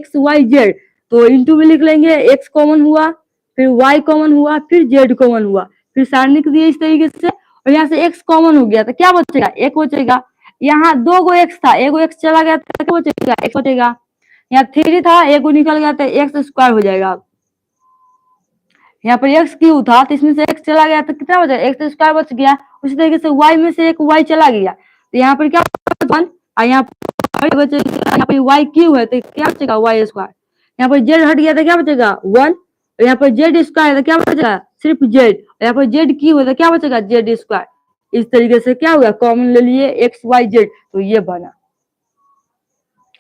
X Y Z, तो into में लिख लेंगे, एक्स कॉमन हुआ, फिर वाई कॉमन हुआ, फिर जेड कॉमन हुआ, फिर सारणी लिख दिए इस तरीके से। और यहाँ से एक्स कॉमन हो गया तो क्या बचेगा, एक बचेगा। यहाँ 2 एक्स था, एगो एक्स चला गया तो क्या बचेगा, एक्स बचेगा। यहाँ 3 था, एगो निकल गया तो एक्स स्क्वायर हो जाएगा। यहाँ पर एक्स क्यू था तो इसमें से एक्स चला गया तो कितना बचा, एक्स स्क्वायर बच गया। उसी तरीके से वाई में से एक वाई चला गया तो यहाँ पर क्या, 1, और यहाँ पर बचेगा, यहाँ पर वाई क्यू है तो क्या बचेगा, वाई स्क्वायर। यहाँ पर जेड हट गया तो क्या बचेगा, 1, और यहाँ पर जेड स्क्वायर है तो क्या बचेगा, सिर्फ जेड। और यहाँ पर जेड क्यू है तो क्या बचेगा, जेड स्क्वायर। इस तरीके से क्या हुआ, कॉमन ले लिए एक्स वाई जेड, तो ये बना।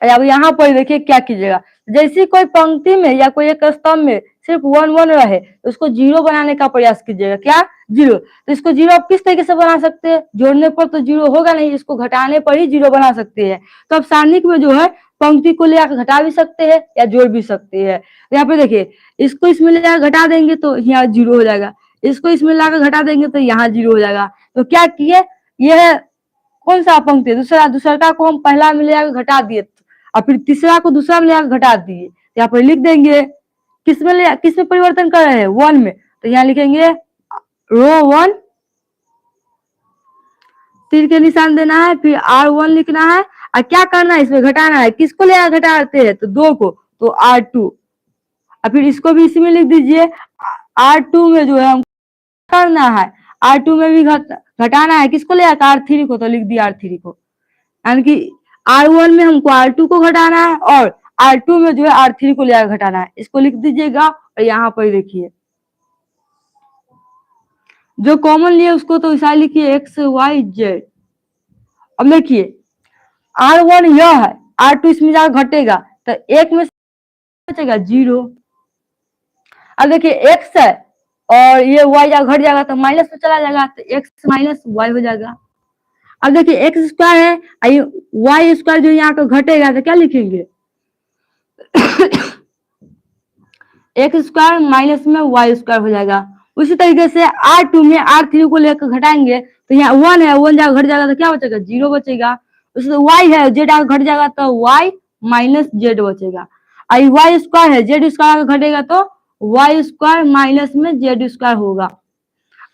अब यहाँ पर देखिए क्या कीजिएगा, जैसे कोई पंक्ति में या कोई एक स्तंभ में सिर्फ 1 1 रहे तो उसको 0 बनाने का प्रयास कीजिएगा। क्या, 0। तो इसको 0 आप किस तरीके से बना सकते हैं, जोड़ने पर तो 0 होगा नहीं, इसको घटाने पर ही 0 बना सकते हैं। तो अब सारणिक में जो है पंक्ति को ले आकर घटा भी सकते हैं या जोड़ भी सकते हैं। तो यहाँ पे देखिए, इसको इसमें ले आकर घटा देंगे तो यहाँ 0 हो जाएगा, इसको इसमें लाकर घटा देंगे तो यहाँ 0 हो जाएगा। तो क्या किए, यह कौन सा पंक्ति है, दूसरा को हम पहला में ले आकर घटा दिए और फिर तीसरा को दूसरा में ले आकर घटा दिए। यहाँ पर लिख देंगे किसमें परिवर्तन कर रहे हैं, 1 में, तो यहाँ लिखेंगे रो 1, तीर के निशान देना है, फिर R1 लिखना है और क्या करना है, इसमें घटाना है। किसको ले आकर घटाते हैं, तो 2 को, तो R2, और फिर इसको भी इसी में लिख दीजिए। R2 में जो है हम करना है, R2 में भी घटाना है, किसको ले आकर, R3 को, तो लिख दिया R3 को। यानी कि R1 में हमको R2 को घटाना है और R2 में जो है R3 को ले आकर घटाना है, इसको लिख दीजिएगा। और यहाँ पर देखिए जो कॉमन लिए उसको तो ऐसा लिखिए एक्स वाई जेड। अब देखिए R1 यह है, R2 इसमें जाकर घटेगा तो एक में बचेगा 0। अब देखिए एक्स है और ये वाई जाकर घट जाएगा तो माइनस में चला जाएगा तो एक्स माइनस वाई हो जाएगा। अब देखिए एक्स स्क्वायर है, वाई स्क्वायर जो यहाँ को घटेगा तो क्या लिखेंगे, एक्स स्क्वायर माइनस में वाई स्क्वायर हो जाएगा। उसी तरीके से R2 में R3 को लेकर घटाएंगे तो यहाँ 1 है, 1 जाकर घट जाएगा तो क्या बचेगा, 0 बचेगा। उसी y है, जेड आकर घट जाएगा तो y माइनस जेड बचेगा। और वाई स्क्वायर है, जेड स्क्वायर घटेगा तो वाई स्क्वायर माइनस में जेड स्क्वायर होगा।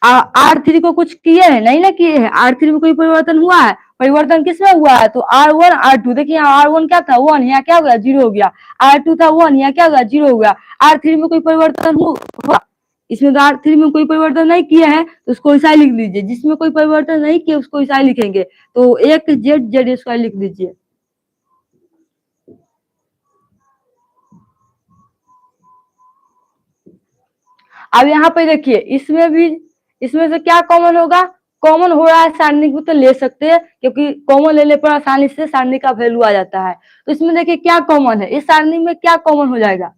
R3 को कुछ किए हैं, नहीं ना किए हैं, R3 में कोई परिवर्तन हुआ है, परिवर्तन किसमें हुआ है, तो R1 R2, देखिए R1 क्या था 1, यहाँ क्या हो गया 0 हो गया। R2 था 1, यहाँ क्या हो गया 0 हो गया। R3 में कोई परिवर्तन हुआ, इसमें तो R3 में कोई परिवर्तन नहीं किया है तो उसको ऐसा ही लिख लीजिए। जिसमें कोई परिवर्तन नहीं किया उसको ऐसा ही लिखेंगे, तो एक जेड जेड स्क्वायर लिख दीजिए। अब यहाँ पे देखिए इसमें से क्या कॉमन होगा, कॉमन हो रहा है सारणी को तो ले सकते हैं क्योंकि कॉमन लेने पर आसानी से सारणी का वैल्यू आ जाता है। तो इसमें देखिए क्या कॉमन है, इस सारणी में क्या कॉमन हो जाएगा,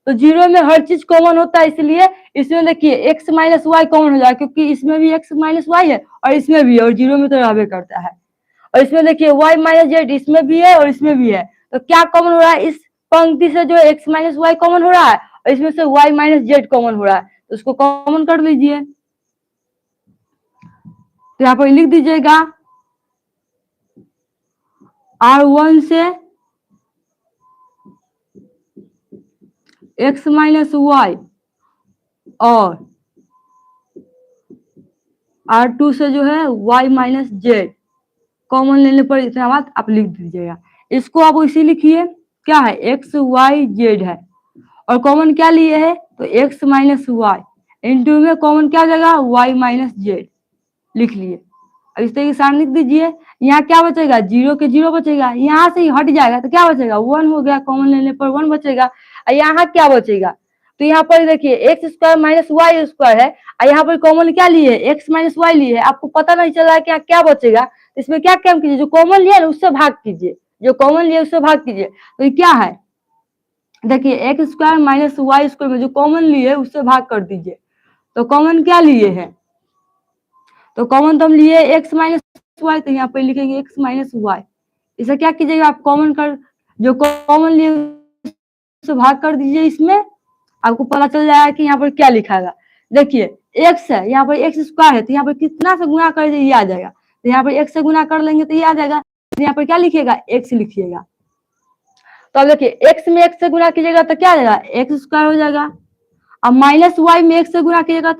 तो 0 में हर चीज कॉमन होता है, इसलिए इसमें देखिए x माइनस वाई कॉमन हो जाएगा क्योंकि इसमें भी x माइनस वाई है और इसमें भी है और 0 में तो रहबे करता है। और इसमें देखिए y माइनस जेड इसमें भी है और इसमें भी है, तो क्या कॉमन हो रहा है, इस पंक्ति से जो x माइनस वाई कॉमन हो रहा है और इसमें से y माइनस जेड कॉमन हो रहा है, तो उसको कॉमन कर लीजिए। तो यहाँ पर लिख दीजिएगा R1 से x माइनस वाई और R2 से जो है y माइनस जेड कॉमन लेने पर इतना बात आप लिख दीजिएगा। इसको आप इसी लिखिए, क्या है x y z है और कॉमन क्या लिए है तो x माइनस वाई, इंटू में कॉमन क्या जाएगा y माइनस जेड लिख लिए। अब इस तरीके से लिख दीजिए। यहाँ क्या बचेगा, 0 के 0 बचेगा, यहाँ से ही हट जाएगा तो क्या बचेगा 1 हो गया, कॉमन लेने पर 1 बचेगा। और यहाँ क्या बचेगा, तो यहाँ पर देखिए X square minus Y square है और यहाँ पर कॉमन क्या लिए है एक्स माइनस वाई लिए है, आपको पता नहीं चल रहा है कि यहाँ क्या बचेगा। इसमें क्या काम कीजिए, जो कॉमन लिया ना उससे भाग कीजिए, जो कॉमन लिया उससे भाग कीजिए। तो ये क्या है, देखिए X square minus Y square में जो कॉमन लिए है उससे भाग कर दीजिए। तो कॉमन क्या लिए है, तो कॉमन तो हम लिए एक्स माइनस वाई, तो यहाँ पे लिखेंगे एक्स माइनस वाई। इसे क्या कीजिएगा आप कॉमन कर, जो कॉमन लिए उससे भाग कर दीजिए, इसमें आपको पता चल जाएगा कि यहाँ पर क्या लिखा है। देखिए एक्स है, यहाँ पर एक्स स्क्वायर है तो यहाँ पर कितना से गुना कर ये आ जाएगा, तो यहाँ पर एक्स से गुना कर लेंगे तो ये आ जाएगा। तो यहाँ पर क्या लिखिएगा एक्स लिखिएगा। तो अब देखिए x में x से गुणा कीजिएगा तो क्या आ जाएगा, x स्क्वायर हो जाएगा। अब माइनस y में x से गुणा कीजिएगा तो